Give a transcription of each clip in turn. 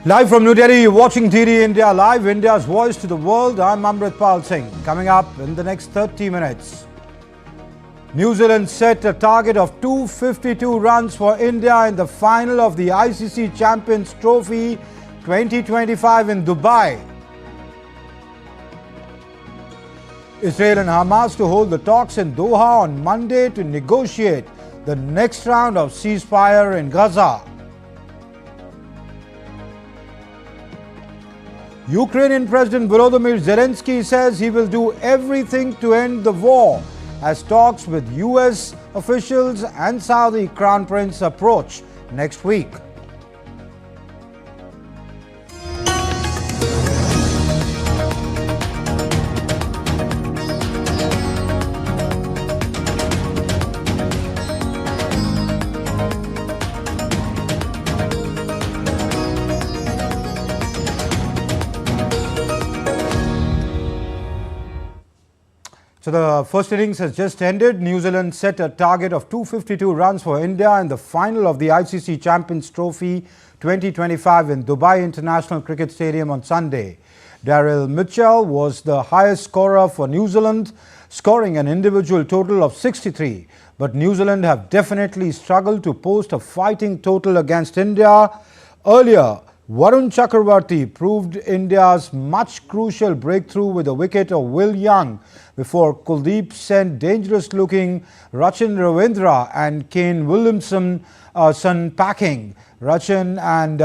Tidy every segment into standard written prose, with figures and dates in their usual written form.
Live from New Delhi, you're watching DD India Live, India's voice to the world. I'm Amritpal Singh. Coming up in the next 30 minutes. New Zealand set a target of 252 runs for India in the final of the ICC Champions Trophy 2025 in Dubai. Israel and Hamas to hold the talks in Doha on Monday to negotiate the next round of ceasefire in Gaza. Ukrainian President Volodymyr Zelensky says he will do everything to end the war as talks with US officials and Saudi Crown Prince approach next week. So the first innings has just ended. New Zealand set a target of 252 runs for India in the final of the ICC Champions Trophy 2025 in Dubai International Cricket Stadium on Sunday. Daryl Mitchell was the highest scorer for New Zealand, scoring an individual total of 63. But New Zealand have definitely struggled to post a fighting total against India. Earlier, Varun Chakravarti proved India's much crucial breakthrough with a wicket of Will Young before Kuldeep sent dangerous-looking Rachin Ravindra and Kane Williamson packing. Rachin and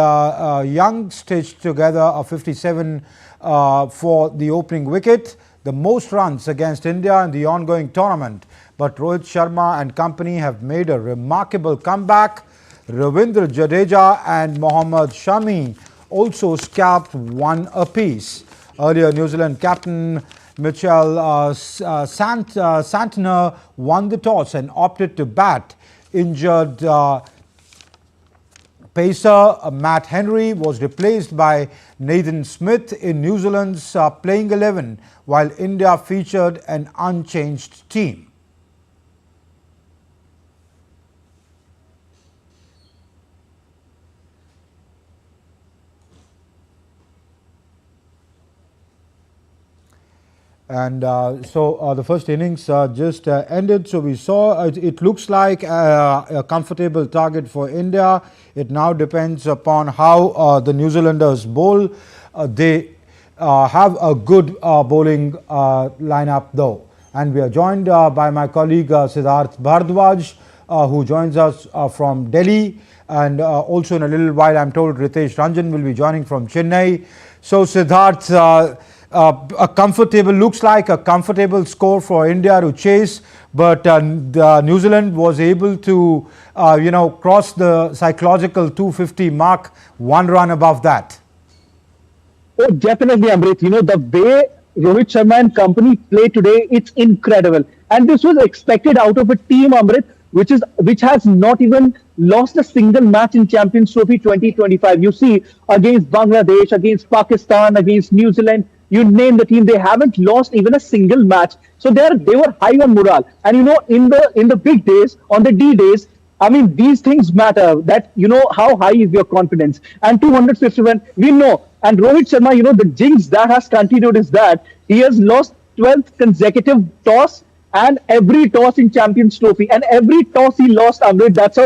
Young stitched together a 57 for the opening wicket, the most runs against India in the ongoing tournament. But Rohit Sharma and company have made a remarkable comeback. Ravindra Jadeja and Mohammad Shami also scalped one apiece. Earlier, New Zealand captain Mitchell Santner won the toss and opted to bat. Injured pacer Matt Henry was replaced by Nathan Smith in New Zealand's playing 11, while India featured an unchanged team. And the first innings just ended. So we saw it looks like a comfortable target for India. It now depends upon how the New Zealanders bowl. They have a good bowling lineup though. And we are joined by my colleague Siddharth Bhardwaj, who joins us from Delhi. And also in a little while, I'm told Ritesh Ranjan will be joining from Chennai. So Siddharth, looks like a comfortable score for India to chase, but New Zealand was able to, cross the psychological 250 mark, one run above that. Oh, definitely, Amrit. The way Rohit Sharma and company play today, it's incredible. And this was expected out of a team, Amrit, which has not even lost a single match in Champions Trophy 2025. You see, against Bangladesh, against Pakistan, against New Zealand, you name the team, they haven't lost even a single match. So they were high on morale. And in the big days, on the D days, I mean, these things matter. That how high is your confidence. And 251, we know. And Rohit Sharma, the jinx that has continued is that he has lost 12th consecutive toss, and every toss in Champions Trophy, and every toss he lost, Amrit, that's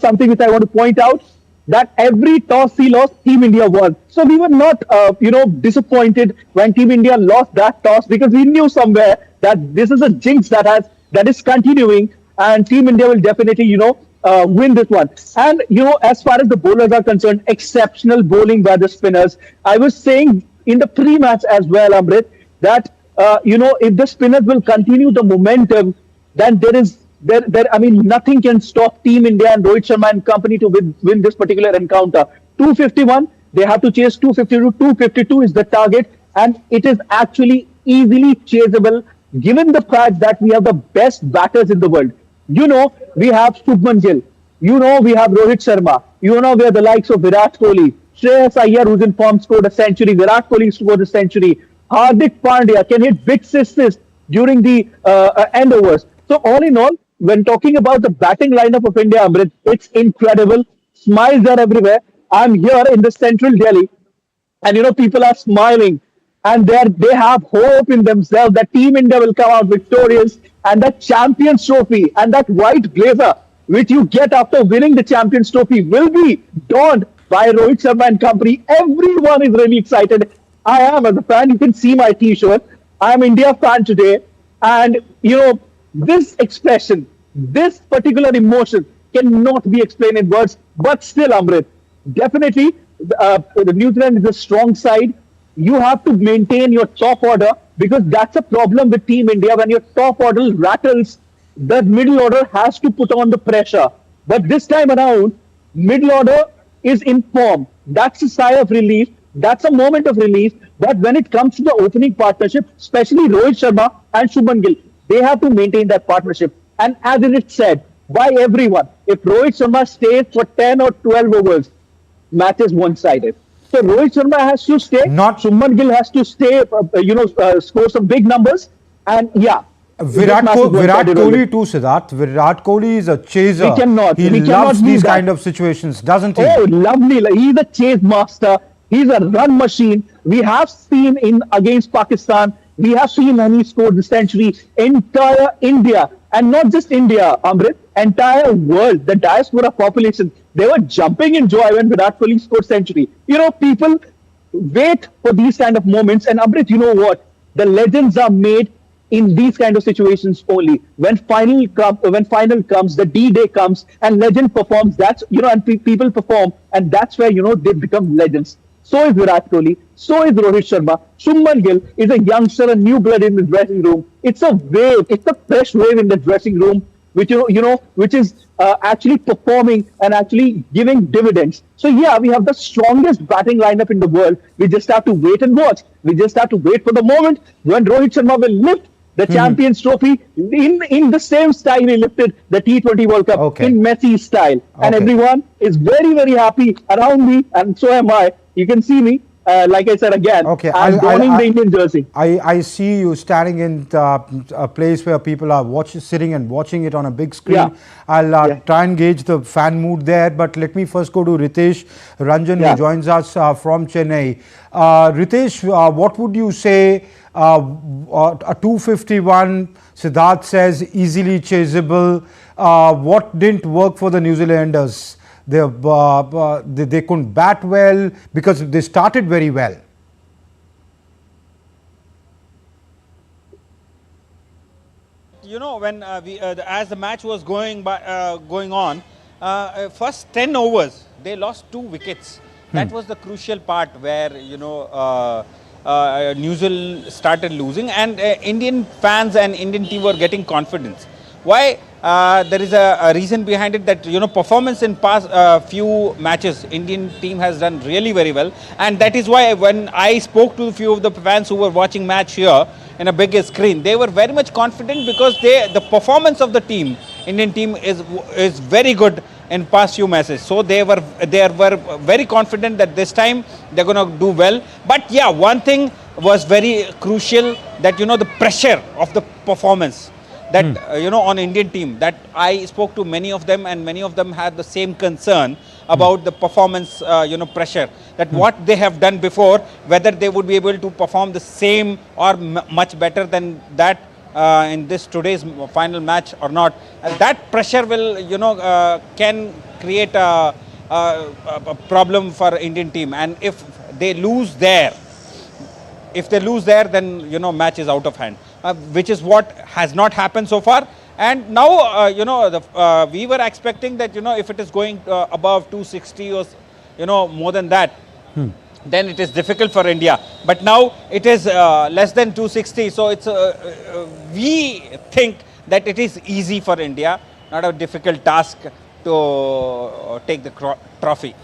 something which I want to point out. That every toss he lost, Team India won. So we were not, disappointed when Team India lost that toss, because we knew somewhere that this is a jinx that is continuing, and Team India will definitely, win this one. And, as far as the bowlers are concerned, exceptional bowling by the spinners. I was saying in the pre-match as well, Amrit, that, if the spinners will continue the momentum, then nothing can stop Team India and Rohit Sharma and company to win this particular encounter. 251, they have to chase 252. 252 is the target, and it is actually easily chaseable given the fact that we have the best batters in the world. We have Shubman Gill. We have Rohit Sharma. We have the likes of Virat Kohli. Shreyas Iyer, who's in form, scored a century. Virat Kohli scored a century. Hardik Pandya can hit big sixes during the end overs. So all in all, when talking about the batting lineup of India, Amrit, it's incredible. Smiles are everywhere. I'm here in the central Delhi, and people are smiling, and they have hope in themselves that Team India will come out victorious, and that Champions Trophy and that white blazer which you get after winning the Champions Trophy will be donned by Rohit Sharma and company. Everyone is really excited. I am as a fan. You can see my T-shirt. I am India fan today, and this expression, this particular emotion cannot be explained in words. But still, Amrit, definitely, the New Zealand is a strong side. You have to maintain your top order, because that's a problem with Team India. When your top order rattles, the middle order has to put on the pressure. But this time around, middle order is in form. That's a sigh of relief. That's a moment of relief. But when it comes to the opening partnership, especially Rohit Sharma and Shubman Gill, they have to maintain that partnership. And as it is said by everyone, if Rohit Sharma stays for 10 or 12 overs, match is one-sided. So Rohit Sharma has to stay. Shubman Gill has to stay. Score some big numbers. And yeah, Virat Kohli too, Siddharth. Virat Kohli is a chaser. He loves these kind of situations, doesn't he? Oh, lovely. He's a chase master. He's a run machine. We have seen against Pakistan, we have seen when he scored the century. Entire India, and not just India, Amrit, entire world, the diaspora population, they were jumping in joy when Virat Kohli scored century. People wait for these kind of moments. And Amrit, you know what? The legends are made in these kind of situations only. When final comes, the D-Day comes, and legend performs. That's and people perform, and that's where they become legends. So is Virat Kohli. So is Rohit Sharma. Shubman Gill is a youngster, a new blood in the dressing room. It's a wave. It's a fresh wave in the dressing room, which which is actually performing and actually giving dividends. So yeah, we have the strongest batting lineup in the world. We just have to wait and watch. We just have to wait for the moment when Rohit Sharma will lift the Champions Trophy in the same style he lifted the T20 World Cup, in Messi style. And everyone is very, very happy around me, and so am I. You can see me, like I said again, I'm donning the Indian jersey. I see you standing in a place where people are sitting and watching it on a big screen. Yeah. I'll try and gauge the fan mood there, but let me first go to Ritesh Ranjan, who joins us from Chennai. Ritesh, what would you say? A 251, Siddharth says, easily chaseable. What didn't work for the New Zealanders? They couldn't bat well because they started very well. When as the match was going on, first 10 overs, they lost 2 wickets. That was the crucial part where, New Zealand started losing, and Indian fans and Indian team were getting confidence. Why? There is a reason behind it that, performance in past few matches, Indian team has done really very well. And that is why when I spoke to a few of the fans who were watching match here in a bigger screen, they were very much confident because the performance of the team, Indian team is very good in past few matches. So they were very confident that this time they're going to do well. But yeah, one thing was very crucial, that, the pressure of the performance. That, on Indian team, that I spoke to many of them, and many of them had the same concern about the performance, pressure, that what they have done before, whether they would be able to perform the same or much better than that in today's final match or not. That pressure will, can create a problem for Indian team. And if they lose there, then, match is out of hand. Which is what has not happened so far. And now, we were expecting that, if it is going above 260 or, more than that, then it is difficult for India. But now it is less than 260. So it's we think that it is easy for India, not a difficult task to take the trophy.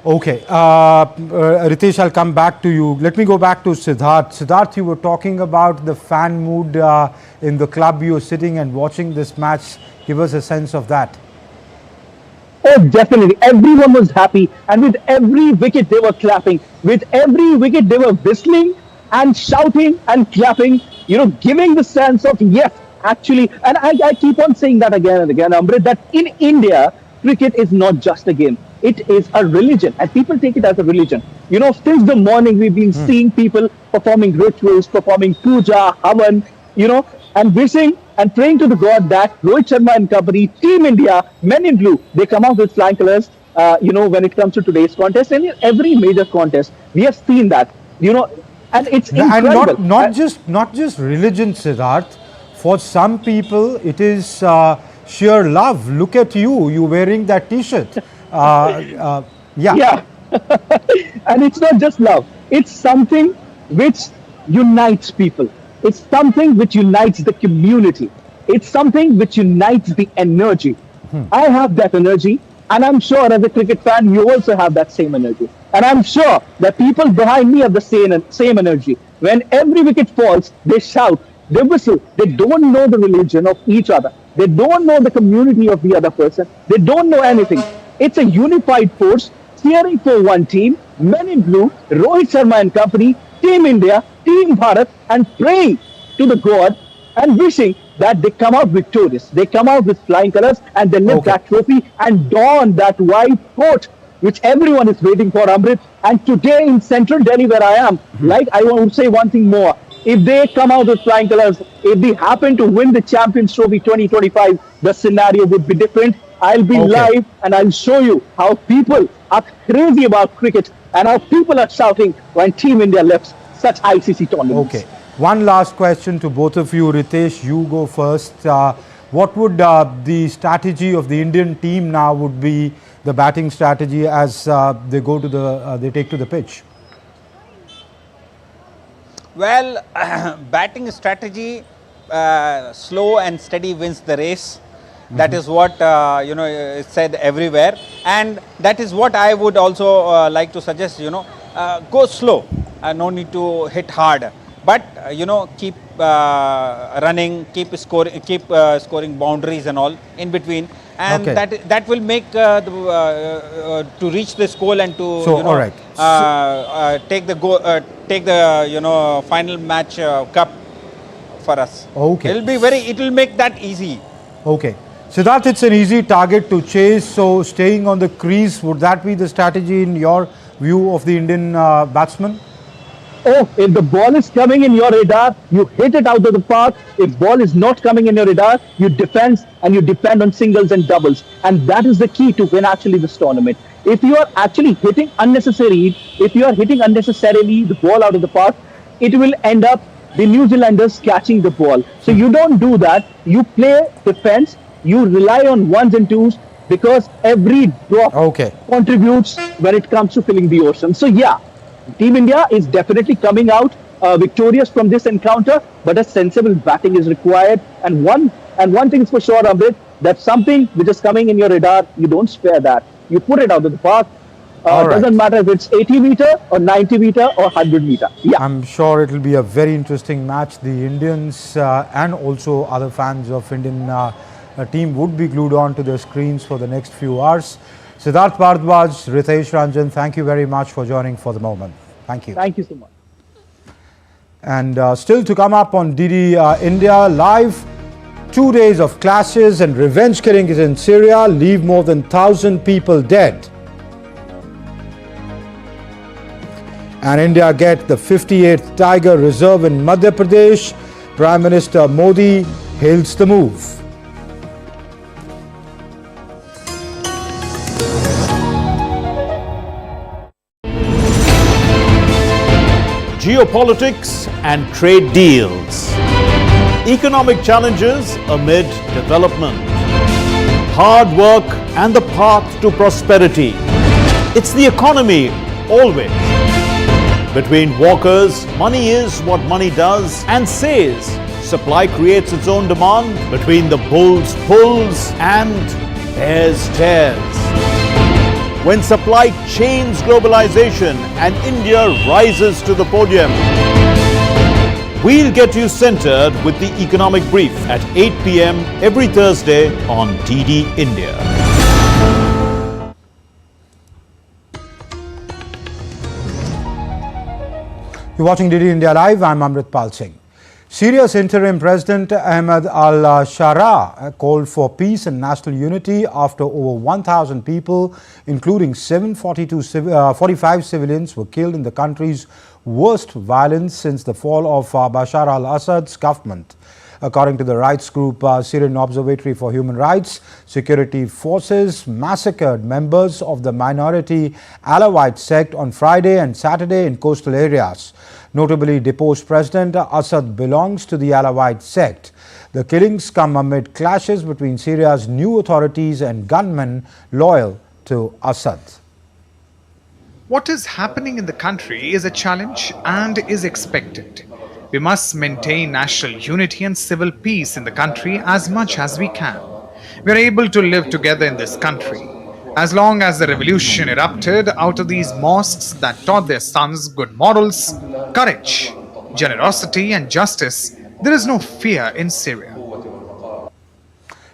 Okay, Ritesh, I'll come back to you. Let me go back to Siddharth. Siddharth, you were talking about the fan mood in the club. You were sitting and watching this match. Give us a sense of that. Oh, definitely. Everyone was happy, and with every wicket they were clapping. With every wicket they were whistling and shouting and clapping, giving the sense of, yes, actually, and I keep on saying that again and again, Amrit, that in India, cricket is not just a game. It is a religion, and people take it as a religion. Since the morning we've been seeing people performing rituals, performing puja, havan, and wishing and praying to the God that Rohit Sharma and company, Team India, men in blue, they come out with flying colors, when it comes to today's contest. And in every major contest, we have seen that, and it's incredible. And not just religion, Siddharth. For some people, it is sheer love. Look at you wearing that T-shirt. Yeah. Yeah. And it's not just love. It's something which unites people. It's something which unites the community. It's something which unites the energy. I have that energy, and I'm sure as a cricket fan, you also have that same energy. And I'm sure that people behind me have the same energy. When every wicket falls, they shout, they whistle. They don't know the religion of each other. They don't know the community of the other person. They don't know anything. It's a unified force cheering for one team, men in blue, Rohit Sharma and company, Team India, Team Bharat, and praying to the God and wishing that they come out victorious. They come out with flying colors and they lift that trophy and don that white coat, which everyone is waiting for, Amrit. And today in central Delhi, where I am, I want to say one thing more. If they come out with flying colors, if they happen to win the Champions Trophy 2025, the scenario would be different. I'll be live and I'll show you how people are crazy about cricket and how people are shouting when Team India lifts such ICC tournaments. Okay. One last question to both of you. Ritesh, you go first. What would the strategy of the Indian team now would be, the batting strategy as they go to they take to the pitch? Well, batting strategy, slow and steady wins the race. That is what is said everywhere, and that is what I would also like to suggest. Go slow. No need to hit hard, but keep running, keep scoring boundaries and all in between, and that will make to reach this goal and to take the final match cup for us. Okay, it will make that easy. Okay. Siddharth, it's an easy target to chase, so staying on the crease, would that be the strategy in your view of the Indian batsman? Oh, if the ball is coming in your radar, you hit it out of the park. If ball is not coming in your radar, you defend and you depend on singles and doubles. And that is the key to win actually this tournament. If you are actually hitting unnecessarily the ball out of the park, it will end up the New Zealanders catching the ball. So you don't do that. You play defense. You rely on ones and twos because every drop contributes when it comes to filling the ocean. So yeah, Team India is definitely coming out victorious from this encounter, but a sensible batting is required. And one thing is for sure, Amrit, that something which is coming in your radar, you don't spare that. You put it out of the park. Doesn't matter if it's 80 meter or 90 meter or 100 meter. Yeah, I'm sure it will be a very interesting match. The Indians and also other fans of Indian team would be glued on to their screens for the next few hours. Siddharth Bharadwaj, Ritesh Ranjan, thank you very much for joining for the moment. Thank you. Thank you so much. And still to come up on DD India Live, 2 days of clashes and revenge killings in Syria leave more than 1,000 people dead. And India get the 58th Tiger Reserve in Madhya Pradesh. Prime Minister Modi hails the move. Geopolitics and trade deals. Economic challenges amid development. Hard work and the path to prosperity. It's the economy always. Between walkers, money is what money does and says. Supply creates its own demand. Between the bulls pulls and bears tears. When supply chains globalization and India rises to the podium. We'll get you centered with the economic brief at 8 p.m. every Thursday on DD India. You're watching DD India Live. I'm Amrit Pal Singh. Syria's interim president Ahmed al-Shara called for peace and national unity after over 1,000 people, including 45 civilians, were killed in the country's worst violence since the fall of Bashar al-Assad's government. According to the rights group Syrian Observatory for Human Rights, security forces massacred members of the minority Alawite sect on Friday and Saturday in coastal areas. Notably, deposed President Assad belongs to the Alawite sect. The killings come amid clashes between Syria's new authorities and gunmen loyal to Assad. What is happening in the country is a challenge and is expected. We must maintain national unity and civil peace in the country as much as we can. We are able to live together in this country. As long as the revolution erupted out of these mosques that taught their sons good morals, courage, generosity and justice, there is no fear in Syria.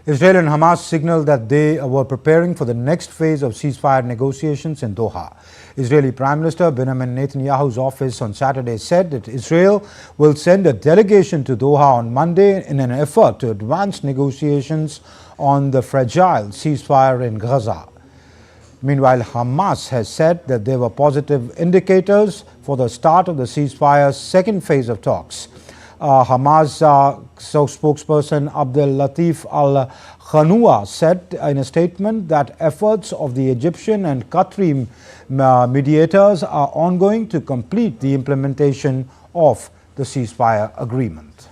Israel and Hamas signaled that they were preparing for the next phase of ceasefire negotiations in Doha. Israeli Prime Minister Benjamin Netanyahu's office on Saturday said that Israel will send a delegation to Doha on Monday in an effort to advance negotiations on the fragile ceasefire in Gaza. Meanwhile, Hamas has said that there were positive indicators for the start of the ceasefire's second phase of talks. Hamas spokesperson Abdel Latif al-Khanua said in a statement that efforts of the Egyptian and Qatari mediators are ongoing to complete the implementation of the ceasefire agreement.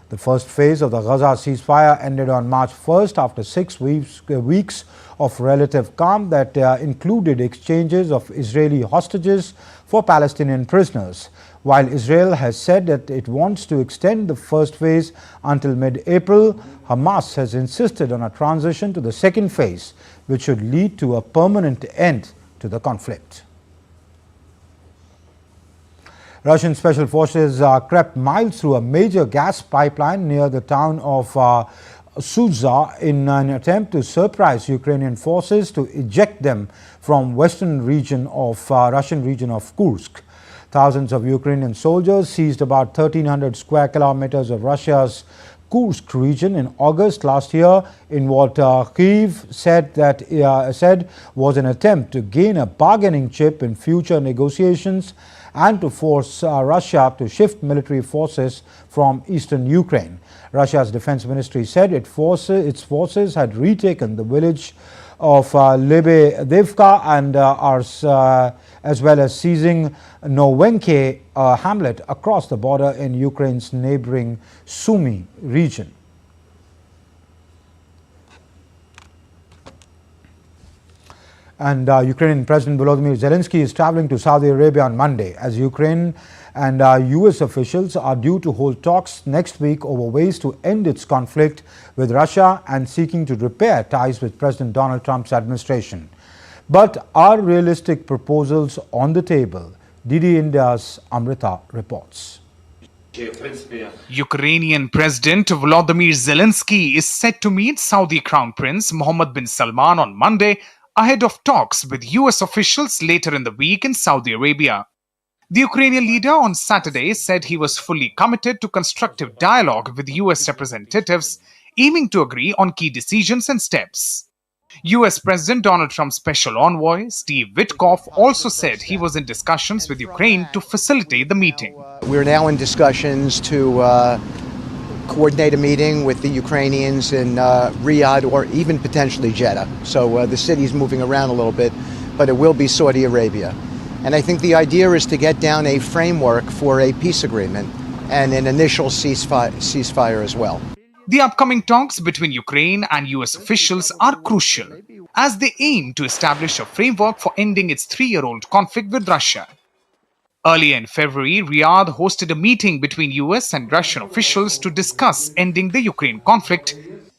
The first phase of the Gaza ceasefire ended on March 1st after 6 weeks of relative calm that included exchanges of Israeli hostages for Palestinian prisoners. While Israel has said that it wants to extend the first phase until mid-April, Hamas has insisted on a transition to the second phase, which should lead to a permanent end to the conflict. Russian special forces crept miles through a major gas pipeline near the town of Sudzha in an attempt to surprise Ukrainian forces to eject them from western region of Russian region of Kursk. Thousands of Ukrainian soldiers seized about 1,300 square kilometers of Russia's Kursk region in August last year in what Kyiv said was an attempt to gain a bargaining chip in future negotiations and to force Russia to shift military forces from eastern Ukraine. Russia's defense ministry said its forces had retaken the village of Lebedevka and as well as seizing Novenke hamlet across the border in Ukraine's neighboring Sumy region. And Ukrainian President Volodymyr Zelensky is traveling to Saudi Arabia on Monday as Ukraine and US officials are due to hold talks next week over ways to end its conflict with Russia and seeking to repair ties with President Donald Trump's administration. But are realistic proposals on the table? DD India's Amrita reports. Ukrainian President Volodymyr Zelensky is set to meet Saudi Crown Prince Mohammed bin Salman on Monday ahead of talks with US officials later in the week in Saudi Arabia. The Ukrainian leader on Saturday said he was fully committed to constructive dialogue with US representatives, aiming to agree on key decisions and steps. US President Donald Trump's special envoy, Steve Witkoff, also said he was in discussions with Ukraine to facilitate the meeting. We're now in discussions to coordinate a meeting with the Ukrainians in Riyadh or even potentially Jeddah. So the city's moving around a little bit, but it will be Saudi Arabia. And I think the idea is to get down a framework for a peace agreement and an initial ceasefire as well. The upcoming talks between Ukraine and US officials are crucial as they aim to establish a framework for ending its 3-year-old conflict with Russia. Earlier in February, Riyadh hosted a meeting between US and Russian officials to discuss ending the Ukraine conflict.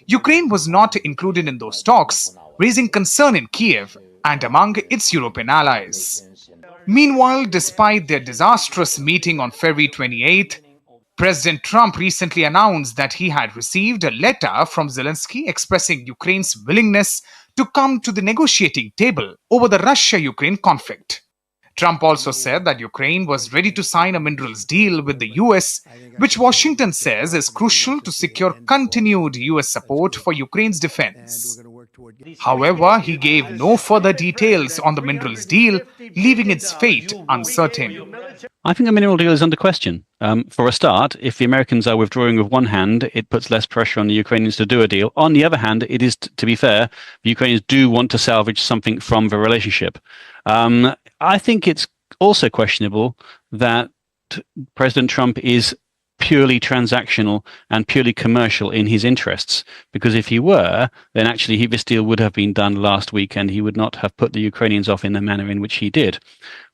Ukraine was not included in those talks, raising concern in Kiev and among its European allies. Meanwhile, despite their disastrous meeting on February 28, President Trump recently announced that he had received a letter from Zelensky expressing Ukraine's willingness to come to the negotiating table over the Russia-Ukraine conflict. Trump also said that Ukraine was ready to sign a minerals deal with the US, which Washington says is crucial to secure continued US support for Ukraine's defense. However, he gave no further details on the minerals deal, leaving its fate uncertain. I think the mineral deal is under question. For a start, if the Americans are withdrawing with one hand, it puts less pressure on the Ukrainians to do a deal. On the other hand, it is, to be fair, the Ukrainians do want to salvage something from the relationship. I think it's also questionable that President Trump is purely transactional and purely commercial in his interests, because if he were, then actually this deal would have been done last week and he would not have put the Ukrainians off in the manner in which he did,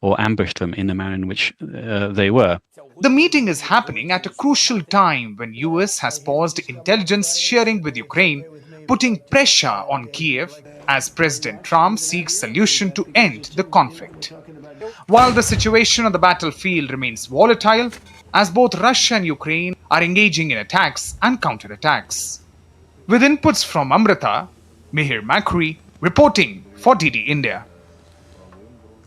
or ambushed them in the manner in which they were. The meeting is happening at a crucial time when US has paused intelligence sharing with Ukraine, putting pressure on Kiev as President Trump seeks solution to end the conflict. While the situation on the battlefield remains volatile, as both Russia and Ukraine are engaging in attacks and counterattacks. With inputs from Amrita, Mihir Makri, reporting for DD India.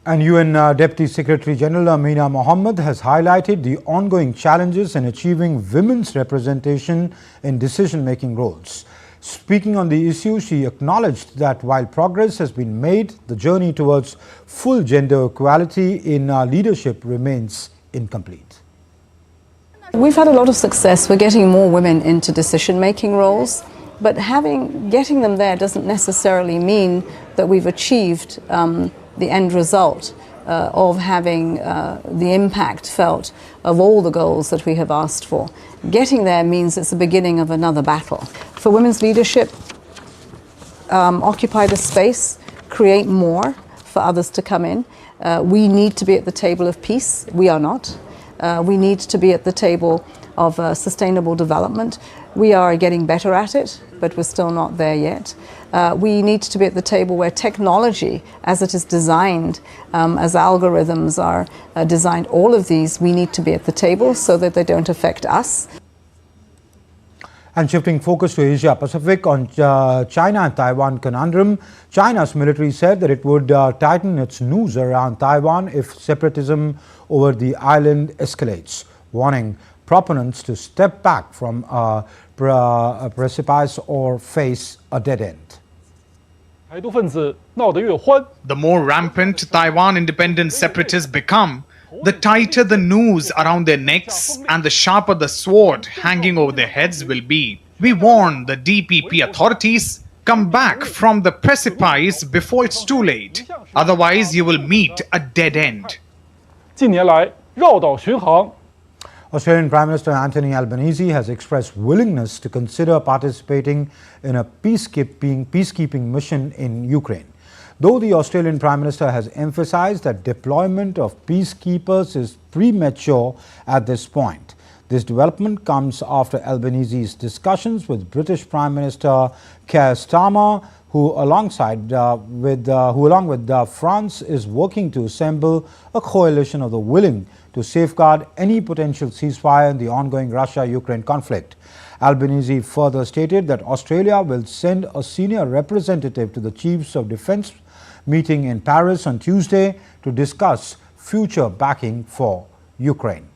And UN Deputy Secretary General Amina Mohammed has highlighted the ongoing challenges in achieving women's representation in decision-making roles. Speaking on the issue, she acknowledged that while progress has been made, the journey towards full gender equality in leadership remains incomplete. We've had a lot of success. We're getting more women into decision-making roles, but getting them there doesn't necessarily mean that we've achieved the end result of having the impact felt of all the goals that we have asked for. Getting there means it's the beginning of another battle. For women's leadership, occupy the space, create more for others to come in. We need to be at the table of peace. We are not. We need to be at the table of sustainable development. We are getting better at it, but we're still not there yet. We need to be at the table where technology, as it is designed, as algorithms are designed, all of these, we need to be at the table so that they don't affect us. And shifting focus to Asia Pacific on China and Taiwan conundrum, China's military said that it would tighten its noose around Taiwan if separatism over the island escalates, warning proponents to step back from a precipice or face a dead end. The more rampant Taiwan independent separatists become, the tighter the noose around their necks and the sharper the sword hanging over their heads will be. We warn the DPP authorities, come back from the precipice before it's too late. Otherwise, you will meet a dead end. Australian Prime Minister Anthony Albanese has expressed willingness to consider participating in a peacekeeping mission in Ukraine. Though the Australian Prime Minister has emphasized that deployment of peacekeepers is premature at this point. This development comes after Albanese's discussions with British Prime Minister Keir Starmer, who along with France is working to assemble a coalition of the willing to safeguard any potential ceasefire in the ongoing Russia-Ukraine conflict. Albanese further stated that Australia will send a senior representative to the Chiefs of Defence meeting in Paris on Tuesday to discuss future backing for Ukraine.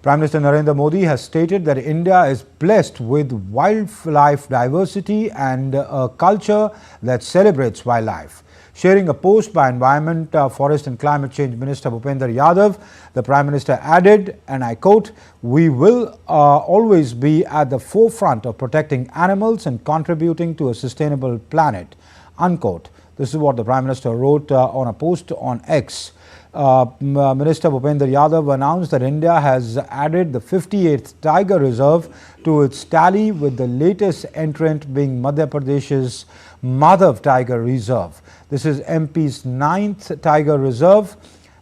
Prime Minister Narendra Modi has stated that India is blessed with wildlife diversity and a culture that celebrates wildlife. Sharing a post by Environment, Forest and Climate Change Minister Bhupender Yadav, the Prime Minister added, and I quote, "We will always be at the forefront of protecting animals and contributing to a sustainable planet," unquote. This is what the Prime Minister wrote on a post on X. Minister Bhupender Yadav announced that India has added the 58th Tiger Reserve to its tally, with the latest entrant being Madhya Pradesh's Madhav Tiger Reserve. This is MP's 9th Tiger Reserve,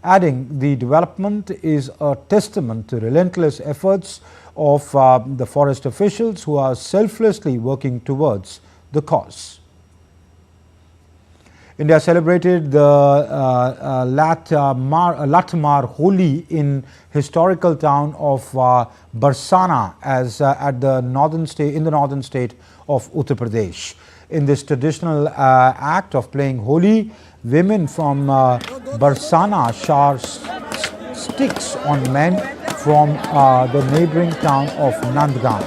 adding the development is a testament to relentless efforts of the forest officials who are selflessly working towards the cause. India celebrated the Latmar Holi in historical town of Barsana in the northern state of Uttar Pradesh. In this traditional act of playing Holi, women from Barsana shower sticks on men from the neighboring town of Nandgaon.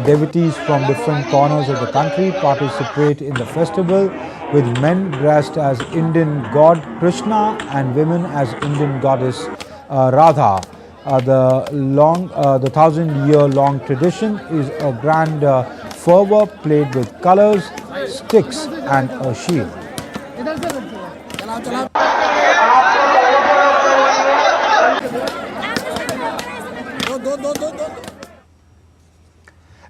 Devotees from different corners of the country participate in the festival, with men dressed as Indian god Krishna and women as Indian goddess Radha. The 1,000-year-long tradition is a grand fervor played with colors, sticks and a shield.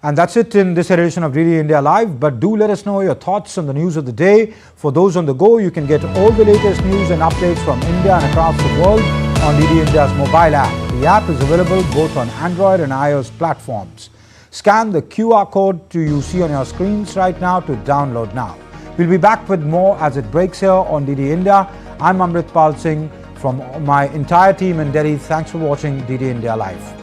And that's it in this edition of DD India Live. But do let us know your thoughts on the news of the day. For those on the go, you can get all the latest news and updates from India and across the world on DD India's mobile app. The app is available both on Android and iOS platforms. Scan the QR code you see on your screens right now to download now. We'll be back with more as it breaks here on DD India. I'm Amritpal Singh from my entire team in Delhi. Thanks for watching DD India Live.